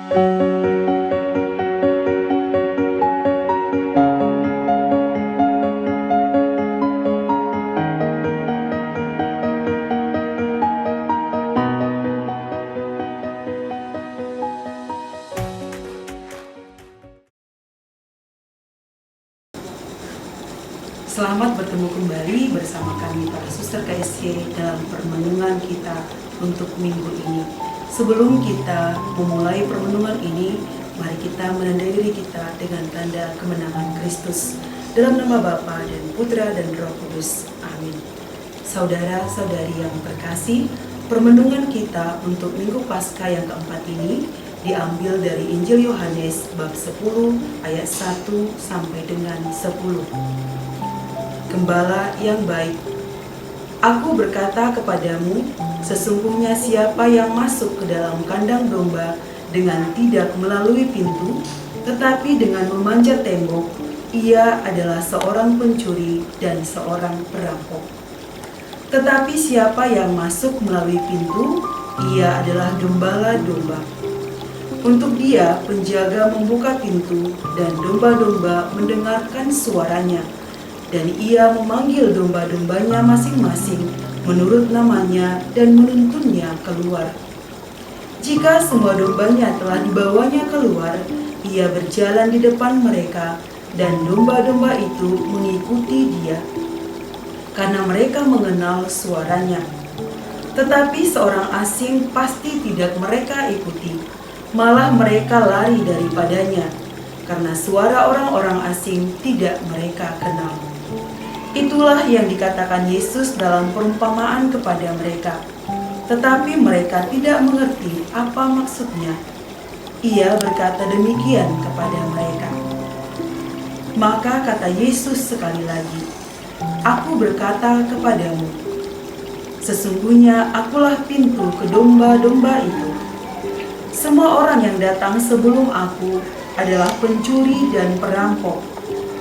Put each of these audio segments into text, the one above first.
Selamat bertemu kembali bersama kami para suster KSY dalam permenungan kita untuk minggu ini. Sebelum kita memulai permenungan ini, mari kita menandai diri kita dengan tanda kemenangan Kristus. Dalam nama Bapa dan Putra dan Roh Kudus. Amin. Saudara-saudari yang terkasih, permenungan kita untuk Minggu Paskah yang keempat ini diambil dari Injil Yohanes bab 10 ayat 1 sampai dengan 10. Gembala yang baik. Aku berkata kepadamu, sesungguhnya siapa yang masuk ke dalam kandang domba dengan tidak melalui pintu, tetapi dengan memanjat tembok, ia adalah seorang pencuri dan seorang perampok. Tetapi siapa yang masuk melalui pintu, ia adalah gembala domba. Untuk dia, penjaga membuka pintu dan domba-domba mendengarkan suaranya. Dan ia memanggil domba-dombanya masing-masing menurut namanya dan menuntunnya keluar. Jika semua dombanya telah dibawanya keluar, ia berjalan di depan mereka dan domba-domba itu mengikuti dia, karena mereka mengenal suaranya. Tetapi seorang asing pasti tidak mereka ikuti, malah mereka lari daripadanya, karena suara orang-orang asing tidak mereka kenal. Itulah yang dikatakan Yesus dalam perumpamaan kepada mereka. Tetapi mereka tidak mengerti apa maksudnya. Ia berkata demikian kepada mereka. Maka kata Yesus sekali lagi, Aku berkata kepadamu, sesungguhnya akulah pintu ke domba-domba itu. Semua orang yang datang sebelum aku adalah pencuri dan perampok,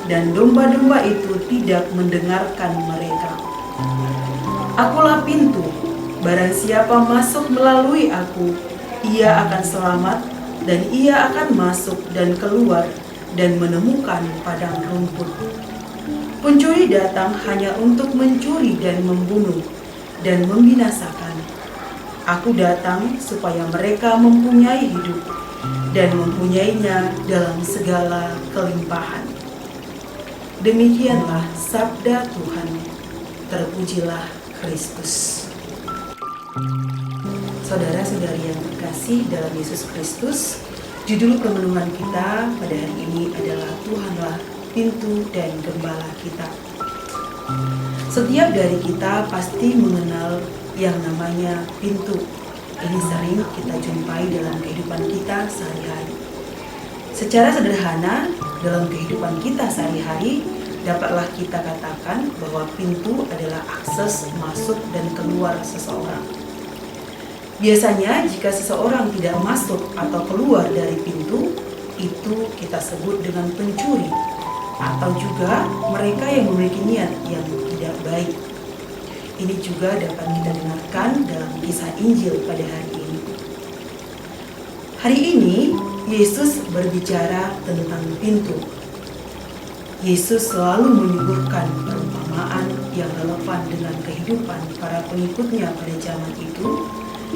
dan domba-domba itu tidak mendengarkan mereka. Akulah pintu, barang siapa masuk melalui aku, ia akan selamat, dan ia akan masuk dan keluar, dan menemukan padang rumput. Pencuri datang hanya untuk mencuri dan membunuh, dan membinasakan. Aku datang supaya mereka mempunyai hidup, dan mempunyainya dalam segala kelimpahan. Demikianlah sabda Tuhan. Terpujilah Kristus. Saudara-saudari yang terkasih dalam Yesus Kristus, judul permenungan kita pada hari ini adalah Tuhanlah pintu dan gembala kita. Setiap dari kita pasti mengenal yang namanya pintu. Ini sering kita jumpai dalam kehidupan kita sehari-hari. Secara sederhana, dalam kehidupan kita sehari-hari, dapatlah kita katakan bahwa pintu adalah akses masuk dan keluar seseorang. Biasanya, jika seseorang tidak masuk atau keluar dari pintu, itu kita sebut dengan pencuri, atau juga mereka yang memiliki niat yang tidak baik. Ini juga dapat kita dengarkan dalam kisah Injil pada hari ini. Hari ini, Yesus berbicara tentang pintu. Yesus selalu menyuguhkan perumpamaan yang relevan dengan kehidupan para pengikutnya pada zaman itu,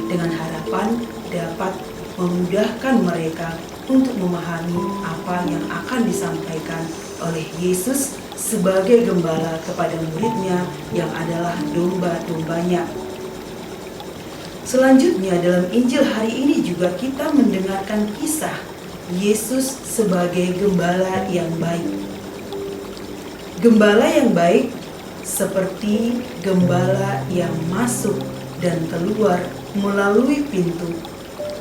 dengan harapan dapat memudahkan mereka untuk memahami apa yang akan disampaikan oleh Yesus sebagai gembala kepada muridnya yang adalah domba-dombanya. Selanjutnya dalam Injil hari ini juga kita mendengarkan kisah Yesus sebagai gembala yang baik. Gembala yang baik seperti gembala yang masuk dan keluar melalui pintu,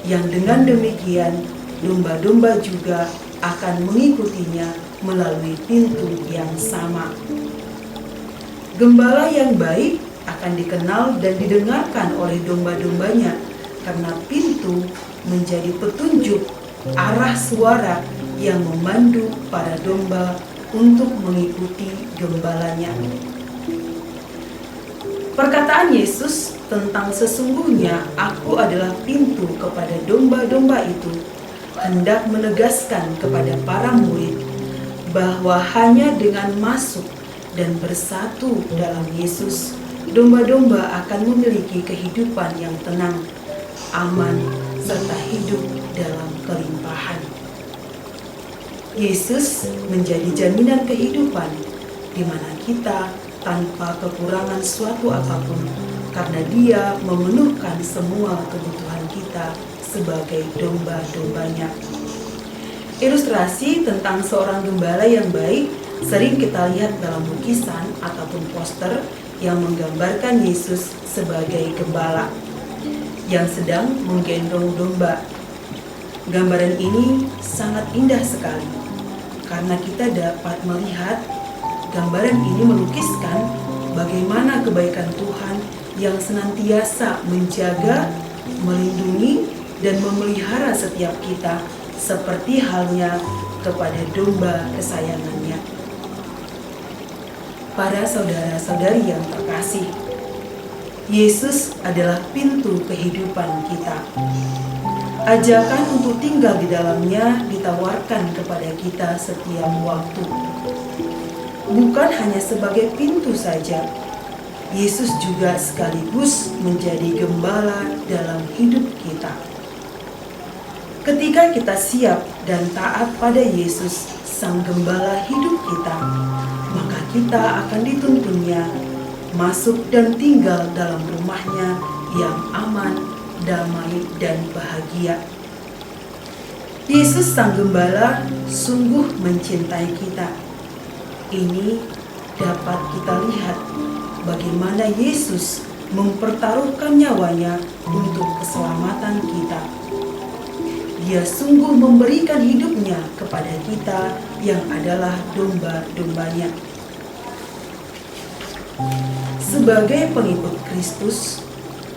yang dengan demikian domba-domba juga akan mengikutinya melalui pintu yang sama. Gembala yang baik akan dikenal dan didengarkan oleh domba-dombanya karena pintu menjadi petunjuk arah suara yang memandu para domba untuk mengikuti gembalanya. Perkataan Yesus tentang sesungguhnya aku adalah pintu kepada domba-domba itu hendak menegaskan kepada para murid bahwa hanya dengan masuk dan bersatu dalam Yesus, domba-domba akan memiliki kehidupan yang tenang, aman, serta hidup dalam kelimpahan. Yesus menjadi jaminan kehidupan di mana kita tanpa kekurangan suatu apapun, karena Dia memenuhkan semua kebutuhan kita sebagai domba-dombanya. Ilustrasi tentang seorang gembala yang baik sering kita lihat dalam lukisan ataupun poster yang menggambarkan Yesus sebagai gembala yang sedang menggendong domba. Gambaran ini sangat indah sekali karena kita dapat melihat gambaran ini melukiskan bagaimana kebaikan Tuhan yang senantiasa menjaga, melindungi, dan memelihara setiap kita seperti halnya kepada domba kesayangannya. Para saudara-saudari yang terkasih, Yesus adalah pintu kehidupan kita. Ajakan untuk tinggal di dalamnya ditawarkan kepada kita setiap waktu. Bukan hanya sebagai pintu saja, Yesus juga sekaligus menjadi gembala dalam hidup kita. Ketika kita siap dan taat pada Yesus, Sang Gembala hidup kita, maka kita akan dituntunnya masuk dan tinggal dalam rumahnya yang aman, damai, dan bahagia. Yesus Sang Gembala sungguh mencintai kita. Ini dapat kita lihat bagaimana Yesus mempertaruhkan nyawanya untuk keselamatan kita. Dia sungguh memberikan hidupnya kepada kita yang adalah domba-dombanya. Sebagai pengikut Kristus,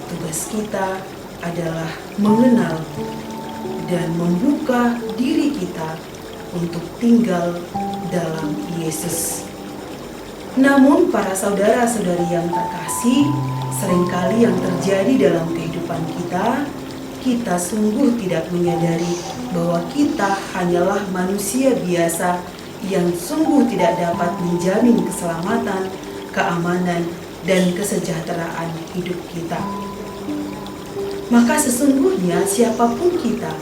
tugas kita adalah mengenal dan membuka diri kita untuk tinggal dalam Yesus. Namun para saudara-saudari yang terkasih, seringkali yang terjadi dalam kehidupan kita sungguh tidak menyadari bahwa kita hanyalah manusia biasa yang sungguh tidak dapat menjamin keselamatan, keamanan, dan kesejahteraan hidup kita. Maka sesungguhnya siapapun kita,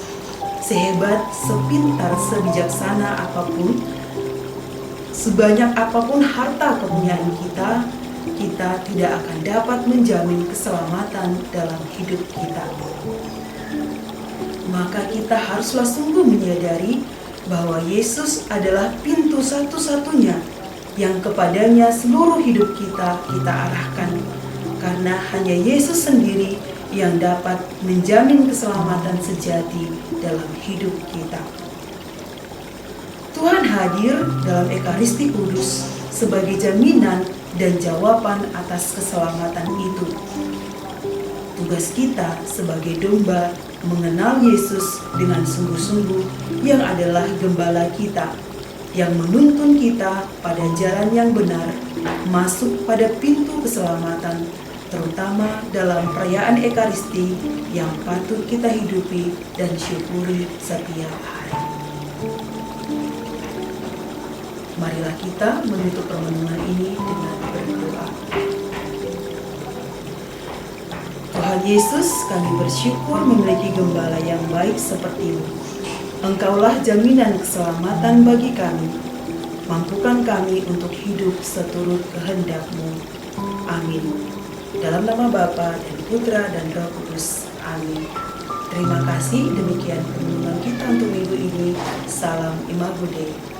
sehebat, sepintar, sebijaksana apapun, sebanyak apapun harta kepunyaan kita tidak akan dapat menjamin keselamatan dalam hidup kita. Maka kita haruslah sungguh menyadari bahwa Yesus adalah pintu satu-satunya yang kepadanya seluruh hidup kita arahkan. Karena hanya Yesus sendiri yang dapat menjamin keselamatan sejati dalam hidup kita. Tuhan hadir dalam Ekaristi Kudus sebagai jaminan dan jawaban atas keselamatan itu. Tugas kita sebagai domba mengenal Yesus dengan sungguh-sungguh yang adalah gembala kita, yang menuntun kita pada jalan yang benar, masuk pada pintu keselamatan, terutama dalam perayaan Ekaristi yang patut kita hidupi dan syukuri setiap hari. Marilah kita menutup permenungan ini dengan berdoa. Tuhan Yesus, kami bersyukur memiliki gembala yang baik seperti-Mu. Engkaulah jaminan keselamatan bagi kami. Mampukan kami untuk hidup seturut kehendak-Mu. Amin. Dalam nama Bapa dan Putra dan Roh Kudus. Amin. Terima kasih. Demikian permenungan kita untuk minggu ini. Salam Imago Dei.